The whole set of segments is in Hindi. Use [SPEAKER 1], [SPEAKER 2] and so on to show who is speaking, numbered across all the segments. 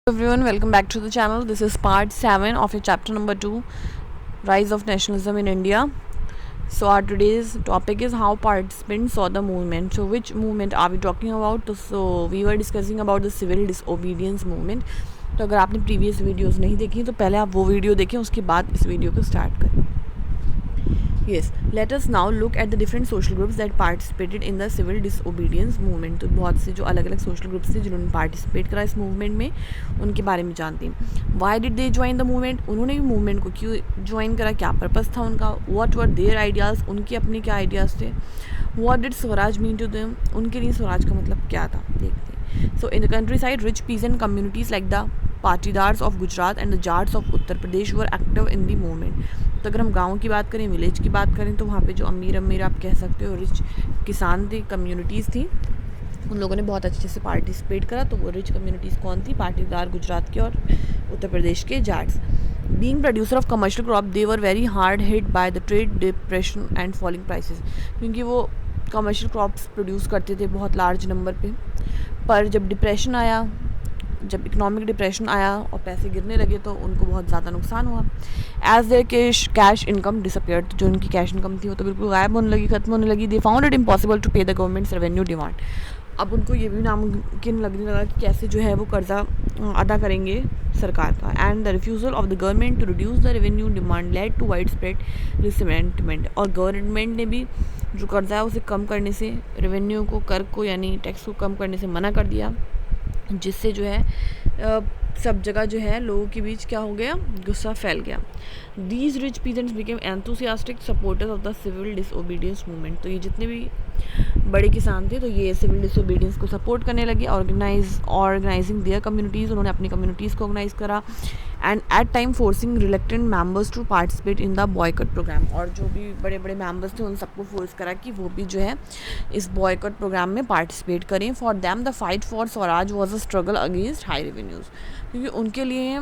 [SPEAKER 1] Everyone, welcome back to the channel. This is part 7 of your chapter number 2, Rise of Nationalism in India. So our today's topic is how participants saw the movement. So which movement are we talking about? So we were discussing about the civil disobedience movement. तो अगर आपने प्रीवियस वीडियोस नहीं देखी तो पहले आप वो वीडियो देखें, उसके बाद इस वीडियो को स्टार्ट करें. Yes, let us now look at the different social groups that participated in the civil disobedience movement. तो बहुत से जो अलग अलग social groups थे जिन्होंने participate करा इस movement में, उनके बारे में जानते हैं. Why did they join the movement? उन्होंने भी movement को क्यों join करा, क्या purpose था उनका, what were their ideas, उनके अपने क्या ideas थे, what did Swaraj mean to them, उनके लिए स्वराज का मतलब क्या था, देखते हैं. So in the countryside, rich peasant communities like the Patidars of Gujarat and the Jats of Uttar Pradesh were active in the movement. तो अगर हम गाँव की बात करें, विलेज की बात करें, तो वहाँ पे जो अमीर आप कह सकते हो रिच किसान थे, कम्युनिटीज़ थी, उन लोगों ने बहुत अच्छे से पार्टिसिपेट करा. तो वो रिच कम्युनिटीज़ कौन थी? पाटीदार गुजरात के और उत्तर प्रदेश के Jats. Being producer of commercial crop, they were very hard hit by the trade depression and falling prices. क्योंकि वो कमर्शियल क्रॉप्स प्रोड्यूस करते थे बहुत लार्ज नंबर पे, पर जब डिप्रेशन आया, जब इकोनॉमिक डिप्रेशन आया और पैसे गिरने लगे तो उनको बहुत ज़्यादा नुकसान हुआ. As there cash income disappeared, जो उनकी कैश इनकम थी वो तो बिल्कुल गायब होने लगी, ख़त्म होने लगी. They found it impossible to pay the government's revenue demand. अब उनको ये भी नामुमकिन लगने लगा कि कैसे जो है वो कर्जा अदा करेंगे सरकार का. And the refusal of the government to reduce the revenue demand led to widespread resentment. और गवर्नमेंट ने भी जो कर्जा है उसे कम करने से, रेवेन्यू को, कर को यानी टैक्स को कम करने से मना कर दिया, जिससे जो है सब जगह जो है लोगों के बीच क्या हो गया, गुस्सा फैल गया. These rich peasants became enthusiastic supporters of the civil disobedience movement. तो ये जितने भी बड़े किसान थे तो ये सिविल डिसओबीडियंस को सपोर्ट करने लगे. ऑर्गेनाइजिंग देयर कम्युनिटीज़, उन्होंने अपनी कम्युनिटीज़ को ऑर्गेनाइज करा. And at time forcing reluctant members to participate in the boycott programme. और जो भी बड़े बड़े मेंबर्स थे उन सबको फोर्स करा कि वो भी जो है इस बॉयकॉट प्रोग्राम में पार्टिसिपेट करें. For them the fight for Swaraj was a struggle against high revenues. क्योंकि उनके लिए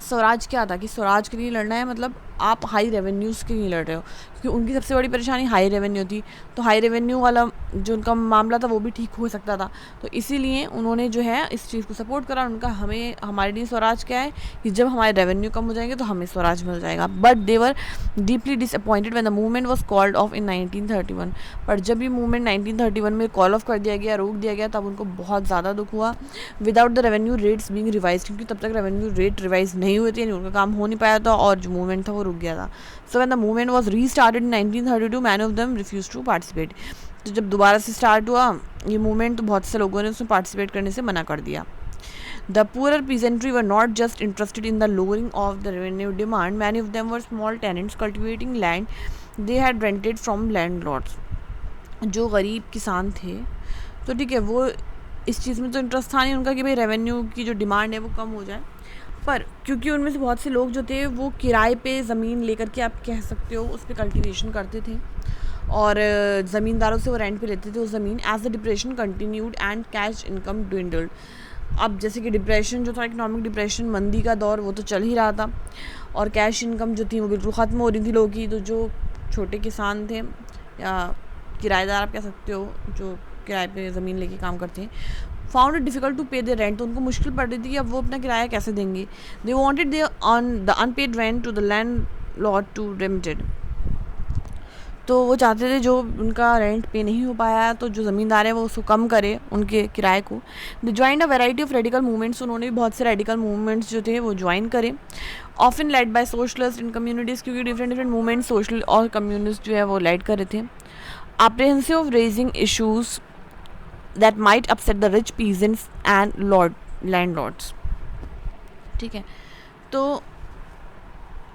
[SPEAKER 1] स्वराज क्या था कि स्वराज के लिए लड़ना है, मतलब आप हाई रेवेन्यूज़ के लिए लड़ रहे हो, क्योंकि उनकी सबसे बड़ी परेशानी हाई रेवेन्यू थी. तो हाई रेवेन्यू वाला जो उनका मामला था वो भी ठीक हो सकता था. तो इसीलिए उन्होंने जो है इस चीज़ को सपोर्ट करा. उनका हमारे लिए स्वराज क्या है कि जब हमारे रेवेन्यू कम हो जाएंगे तो हमें स्वराज मिल जाएगा. But they were deeply disappointed when the movement was called off in 1931. पर जब ये मूवमेंट 1931 में कॉल ऑफ कर दिया गया, रोक दिया गया, तब उनको बहुत ज़्यादा दुख हुआ. Without the revenue rates being revise, क्योंकि तब तक रेवेन्यू रेट रिवाइज नहीं हुए थे, यानी उनका काम हो नहीं पाया था और जो मूवमेंट था वो रुक गया था. So when the movement was restarted in 1932, many of them refuse to participate. तो जब दोबारा से स्टार्ट हुआ ये मूवमेंट तो बहुत से लोगों ने उसमें पार्टिसिपेट करने से मना कर दिया. The poorer peasantry were not just interested in the lowering of the revenue demand. Many of them were small tenants cultivating land they had rented from landlords. जो गरीब किसान थे तो ठीक है, वो इस चीज़ में तो इंटरेस्ट था नहीं उनका कि भाई रेवेन्यू की जो डिमांड है वो कम हो जाए. पर क्योंकि उनमें से बहुत से लोग जो थे वो किराए पे ज़मीन लेकर के, आप कह सकते हो, उस पर कल्टीवेशन करते थे और ज़मींदारों से वो रेंट पे लेते थे उस ज़मीन. As the depression continued and cash income dwindled. अब जैसे कि डिप्रेशन जो था, इकोनॉमिक डिप्रेशन, मंदी का दौर, वो तो चल ही रहा था और कैश इनकम जो थी वो बिल्कुल ख़त्म हो रही थी लोगों की. तो जो छोटे किसान थे या किराएदार आप कह सकते हो, जो किराए पे ज़मीन लेके काम करते हैं, found it difficult to pay the rent. तो उनको मुश्किल पड़ रही थी कि अब वो अपना किराया कैसे देंगे. They wanted the unpaid rent to the landlord to remitted. तो वो चाहते थे जो उनका रेंट पे नहीं हो पाया तो जो ज़मींदार है वो उसको कम करे उनके किराए को. They join a variety of radical movements. उन्होंने भी बहुत से रेडिकल मूवमेंट्स जो थे वो ज्वाइन करे. Often led by socialist in communities, क्योंकि डिफरेंट मूवमेंट्स सोशल और कम्युनिस्ट जो है वो लेड कर रहे थे. apprehensive of raising issues that might upset the rich peasants and landlords. ठीक है, तो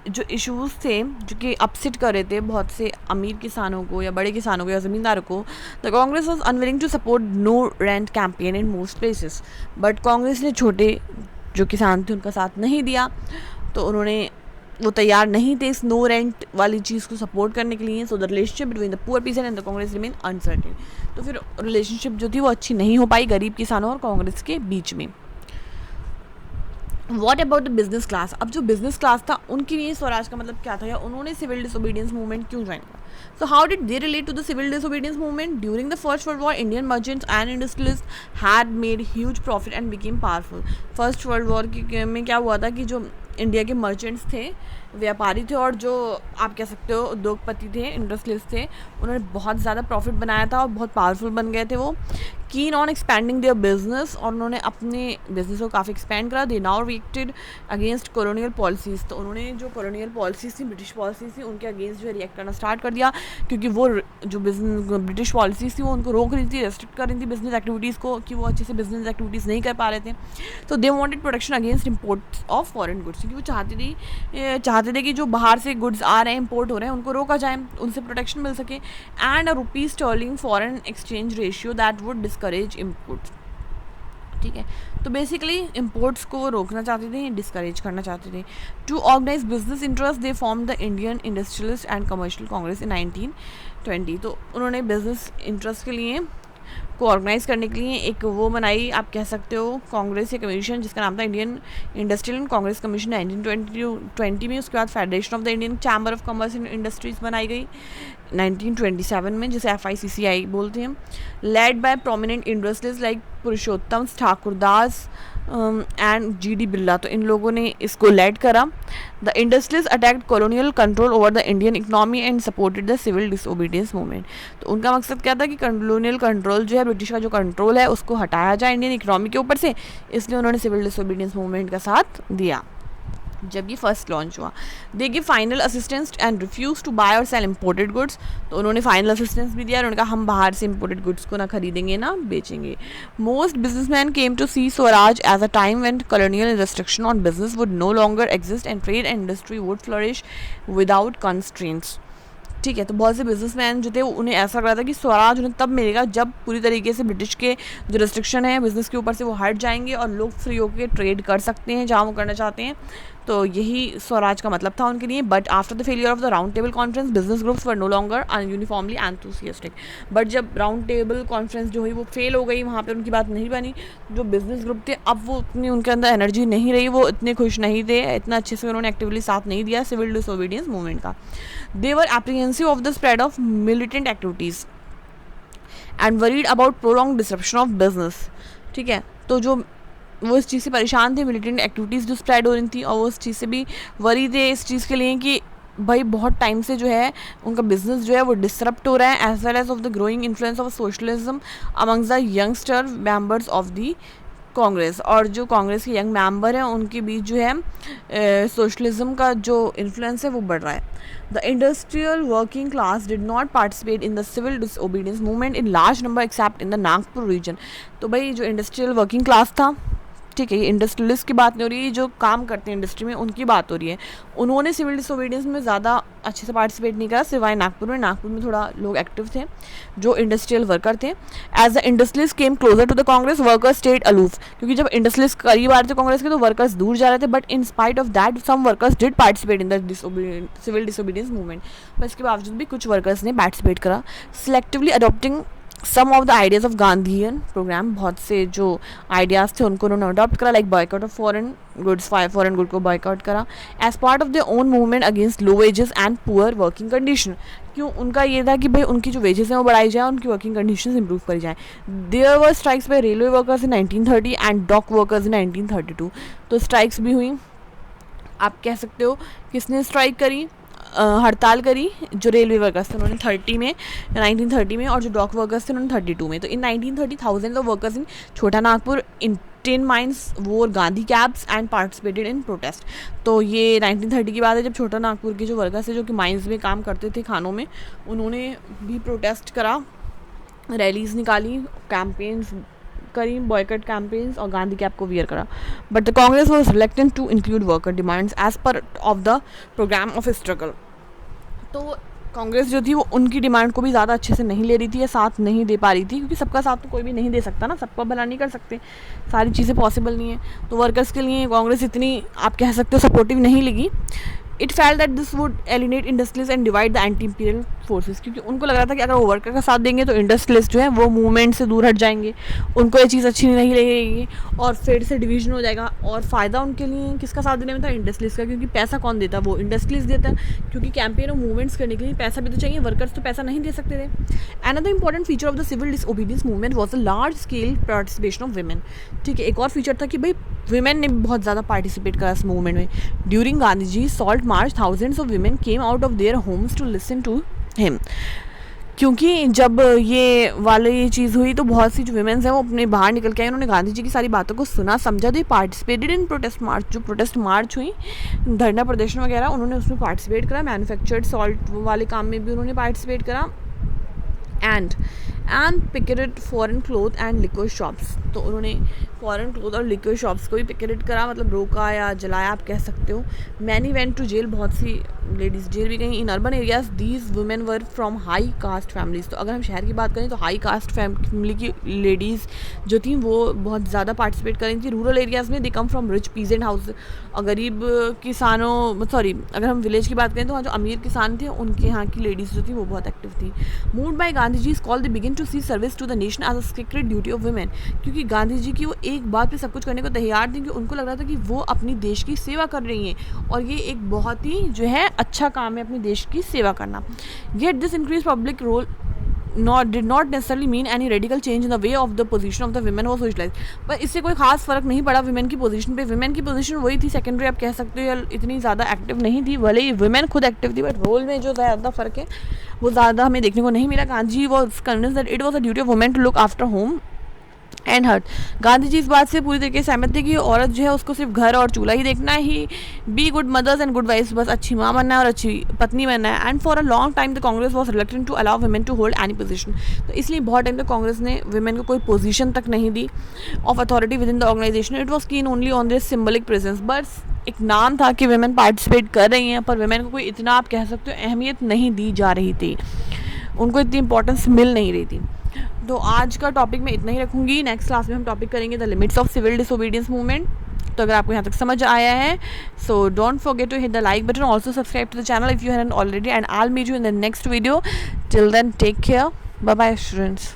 [SPEAKER 1] जो इश्यूज़ थे जो कि अपसेट कर रहे थे बहुत से अमीर किसानों को या बड़े किसानों को या ज़मींदारों को, the Congress was unwilling to support no rent campaign in most places. But Congress ने छोटे जो किसान थे उनका साथ नहीं दिया. तो वो तैयार नहीं थे इस नो रेंट वाली चीज़ को सपोर्ट करने के लिए. So the relationship between the poor pheasant and the Congress remain uncertain. तो फिर रिलेशनशिप जो थी वो अच्छी नहीं हो पाई गरीब किसानों और कांग्रेस के बीच में. What about the business class. अब जो बिजनेस क्लास था उनके लिए स्वराज का मतलब क्या था, या उन्होंने सिविल डिसोबीडियंस मूवमेंट क्यों ज्वाइन किया. So how did they relate to the civil disobedience movement? During the First World War, Indian merchants and industrialists had made huge profit and became powerful. First World War में क्या हुआ था कि जो इंडिया के मर्चेंट्स थे, व्यापारी थे, और जो आप कह सकते हो उद्योगपति थे, इंडस्ट्रियलिस्ट थे, उन्होंने बहुत ज़्यादा प्रॉफिट बनाया था और बहुत पावरफुल बन गए थे वो. Keen on expanding their business, और उन्होंने अपने बिजनेस को काफ़ी एक्सपैंड करा. They now reacted against colonial policies, तो उन्होंने जो कॉलोनियल पॉलिसीज़ थी, ब्रिटिश पॉलिसीज़ थी, उनके अगेंस्ट जो है रिएक्ट करना स्टार्ट कर दिया, क्योंकि वो जो ब्रिटिश पॉलिसीज़ थी वो उनको रोक रही थी, रेस्ट्रिक्ट कर रही थी बिजनेस एक्टिविटीज़ को, कि वो अच्छे से बिजनेस एक्टिविटीज़ नहीं कर पा रहे थे. तो they wanted protection against import of foreign goods, क्योंकि वो चाहते थे कि जो बाहर से गुड्स आ रहे हैं, इंपोर्ट हो रहे हैं, उनको रोका जाए, उनसे प्रोटेक्शन मिल सके. And a rupees sterling foreign exchange ratio that would discourage imports. ठीक है, तो बेसिकली इम्पोर्ट्स को रोकना चाहते थे, डिस्करेज करना चाहते थे. To organise business interest they form the Indian industrialist and commercial Congress in 1920. तो उन्होंने बिजनेस इंटरेस्ट के लिए को ऑर्गेनाइज करने के लिए एक वो बनाई, आप कह सकते हो कांग्रेस या कमीशन, जिसका नाम था Indian industrial and Congress commission 1920 में. उसके बाद federation of the Indian chamber of commerce and industries बनाई गई 1927 में, जिसे FICCI बोलते हैं. Led by prominent industries like Purushottam Thakurdas and GD Birla. तो इन लोगों ने इसको लेड करा. The industries attacked colonial control over the Indian economy and supported the civil disobedience movement. तो उनका मकसद क्या था कि कॉलोनियल कंट्रोल जो है, ब्रिटिश का जो कंट्रोल है, उसको हटाया जाए इंडियन इकोनॉमी के ऊपर से, इसलिए उन्होंने सिविल डिसोबीडियंस मूवमेंट का साथ दिया जब ये फर्स्ट लॉन्च हुआ. They give final assistance and refuse to buy और सेल इम्पोर्टेड गुड्स. तो उन्होंने फाइनल असिस्टेंस भी दिया और उन्होंने कहा हम बाहर से इम्पोर्टेड गुड्स को ना खरीदेंगे ना बेचेंगे. Most businessman came to see swaraj as a time when colonial restriction on business would no longer exist and trade and industry would flourish without constraints. ठीक है, तो बहुत से बिजनेसमैन जो थे उन्हें ऐसा लग रहा था कि स्वराज उन्हें तब मिलेगा जब पूरी तरीके से ब्रिटिश के जो रेस्ट्रिक्शन है बिज़नेस के ऊपर से वो हट जाएंगे और लोग फ्री होकर ट्रेड कर सकते हैं जहाँ वो करना चाहते हैं. तो यही स्वराज का मतलब था उनके लिए. But after the failure of the round table conference business groups were no longer uniformly enthusiastic. But जब राउंड टेबल कॉन्फ्रेंस जो हुई वो फेल हो गई, वहाँ पे उनकी बात नहीं बनी. जो बिजनेस ग्रुप थे अब वो उतनी उनके अंदर एनर्जी नहीं रही, वो इतने खुश नहीं थे, इतना अच्छे से उन्होंने एक्टिवली साथ नहीं दिया सिविल डिसोबीडियंस मूवमेंट का. They were apprehensive of the spread of militant activities and worried about prolong disruption of business. ठीक है, तो जो वो इस चीज़ से परेशान थे, मिलिटेंट एक्टिविटीज़ जो स्प्रेड हो रही थी, और वो इस चीज़ से भी वरी थे इस चीज़ के लिए कि भाई बहुत टाइम से जो है उनका बिजनेस जो है वो डिसरप्ट हो रहा है, as well as of the growing influence of socialism amongst the youngster members of the Congress. और जो कांग्रेस के यंग मेंबर हैं उनके बीच जो है सोशलिज्म का जो इन्फ्लुएंस है वो बढ़ रहा है. The industrial working class did not participate in the civil disobedience movement in large number except in the Nagpur region. तो भाई जो इंडस्ट्रियल वर्किंग क्लास था, ठीक है, ये इंडस्ट्रियलिस्ट की बात नहीं हो रही है, जो काम करते हैं इंडस्ट्री में उनकी बात हो रही है, उन्होंने सिविल डिसोबीडियंस में ज़्यादा अच्छे से पार्टिसिपेट नहीं करा, सिवाय नागपुर में थोड़ा लोग एक्टिव थे जो इंडस्ट्रियल वर्कर थे. As the industrialist came closer to the Congress workers stayed aloof. क्योंकि जब इंडस्ट्रियलिस्ट करीब आ रहे थे कांग्रेस के तो वर्कर्स दूर जा रहे थे. But in spite of that some workers did participate in the civil disobedience movement. पर इसके बावजूद भी कुछ वर्कर्स ने पार्टिसिपेट करा. Selectively adopting some of the ideas of Gandhian programme, बहुत से जो आइडियाज़ थे उनको उन्होंने अडॉप्ट करा, like boycott of foreign goods, foreign good को बॉयकॉट करा as part of their own movement against low wages and poor working condition. क्यों, उनका ये था कि भाई उनकी जो वेजेस हैं वो बढ़ाई जाए, उनकी वर्किंग कंडीशंस इंप्रूव करी जाए. There were strikes by railway workers in 1930 and dock workers in 1932. तो स्ट्राइक्स भी हुई, आप कह सकते हो. किसने स्ट्राइक करी, हड़ताल करी, जो रेलवे वर्कर्स थे उन्होंने 1930 में, और जो डॉक वर्कर्स थे उन्होंने 32 में. तो इन 1930 थाउजेंड ऑफ वर्कर्स इन छोटा नागपुर इन 10 माइंस वोर Gandhi cabs and participated in protest. तो ये 1930 की बात है जब छोटा नागपुर के जो वर्कर्स थे जो कि माइंस में काम करते थे खानों में, उन्होंने भी प्रोटेस्ट करा, रैलीज निकाली, कैंपेन्स करी, बॉयकॉट कैंपेन्स, और गांधी कैप को वियर करा. But the Congress was reluctant to include worker demands as part of the programme of struggle. तो कांग्रेस जो थी वो उनकी डिमांड को भी ज़्यादा अच्छे से नहीं ले रही थी या साथ नहीं दे पा रही थी, क्योंकि सबका साथ तो कोई भी नहीं दे सकता ना, सबका भला नहीं कर सकते, सारी चीज़ें पॉसिबल नहीं है. तो वर्कर्स के लिए कांग्रेस इतनी, आप कह सकते हो, सपोर्टिव नहीं लगी. It felt that this would एलिनेट industrialist and divide the anti imperial forces, क्योंकि उनको लग रहा था कि अगर वो वर्कर का साथ देंगे तो इंडस्ट्रियलिस्ट जो है वो मूवमेंट से दूर हट जाएंगे, उनको ये चीज़ अच्छी नहीं लगेगी और फिर से डिवीजन हो जाएगा। और फ़ायदा उनके लिए किसका साथ देने में था? इंडस्ट्रियलिस्ट का, क्योंकि पैसा कौन देता? वो इंडस्ट्रियलिस्ट देता है, क्योंकि कैंपेन और मूवमेंट्स करने के लिए पैसा भी तो चाहिए, वर्कर्स तो पैसा नहीं दे सकते थे। Another important feature of the civil disobedience movement was the large scale participation of women. ठीक है, एक और फीचर था कि भाई वुमेन ने बहुत ज़्यादा पार्टिसिपेट करा इस मूवमेंट में। During Gandhi ji salt march thousands of women came out of their homes to listen to him, क्योंकि जब ये वाली चीज़ हुई तो बहुत सी जो वुमेन्स हैं वो अपने बाहर निकल के आई, उन्होंने गांधी जी की सारी बातों को सुना समझा। दे पार्टिसिपेटेड इन प्रोटेस्ट मार्च, जो प्रोटेस्ट मार्च हुई, धरना प्रदर्शन वगैरह, उन्होंने उसमें पार्टिसिपेट करा। मैन्युफैक्चर्ड सॉल्ट वाले काम में भी उन्होंने पार्टिसिपेट करा। And picketed foreign cloth and liquid shops, तो उन्होंने फॉरेन क्लोथ और लिक्विड शॉप्स को भी पिकेटेड करा, मतलब रोका या जलाया आप कह सकते हो। मैनी वेंट टू जेल, बहुत सी लेडीज़ जेल भी गई। In urban areas these women were from high cast families, तो अगर हम शहर की बात करें तो हाई कास्ट फैमिली की लेडीज़ जो थी वो बहुत ज़्यादा पार्टिसिपेट कर रही थी। रूरल एरियाज़ में they come from rich peasant house, और गरीब किसानों अगर हम विलेज की बात करें तो वहाँ जो अमीर किसान थे उनके यहाँ की लेडीज़ जो थी वो बहुत एक्टिव थी। Moved by Gandhi ji call they begin to see service to the nation as a secret duty of women, क्योंकि गांधी जी की वो एक बात पे सब कुछ करने को तैयार थी कि उनको लग रहा था कि वो अपनी देश की सेवा कर रही हैं और ये एक बहुत ही जो है अच्छा काम है अपने देश की सेवा करना। Yet this increase public role did not necessarily mean any radical change in the way of the position of the women was socialized, पर इससे कोई खास फर्क नहीं पड़ा वुमेन की पोजीशन पे। वुमेन की पोजीशन वही थी, सेकेंडरी आप कह सकते हो, या इतनी ज़्यादा एक्टिव नहीं थी, भले ही वुमेन खुद एक्टिव थी बट रोल में जो ज़्यादा फ़र्क है वो ज़्यादा हमें देखने को नहीं मिला। Gandhi was convinced that it was a duty of women to look after home and hearth. Gandhi ji इस बात से पूरी तरीके से सहमत थे कि औरत जो है उसको सिर्फ घर और चूल्हा ही देखना ही, be good mothers and good wives, बस अच्छी माँ बनना है और अच्छी पत्नी बनना है। And for a long time the Congress was reluctant to allow women to hold any position, तो इसलिए बहुत टाइम तक कांग्रेस ने वुमेन को कोई पोजीशन तक नहीं दी of authority within the organisation. It was keen only on this symbolic presence, बस एक नाम था कि वुमेन पार्टिसिपेट कर रही हैं, पर वुमेन को कोई इतना आप कह सकते हो अहमियत नहीं दी जा रही थी, उनको इतनी इंपॉर्टेंस मिल नहीं रही थी। तो आज का टॉपिक मैं इतना ही रखूँगी। नेक्स्ट क्लास में हम टॉपिक करेंगे the limits of civil disobedience movement. तो अगर आपको यहाँ तक समझ आया है so don't forget to hit the like button, also subscribe to the channel if you haven't already, and I will meet you in the next video. Till then take care, bye bye students.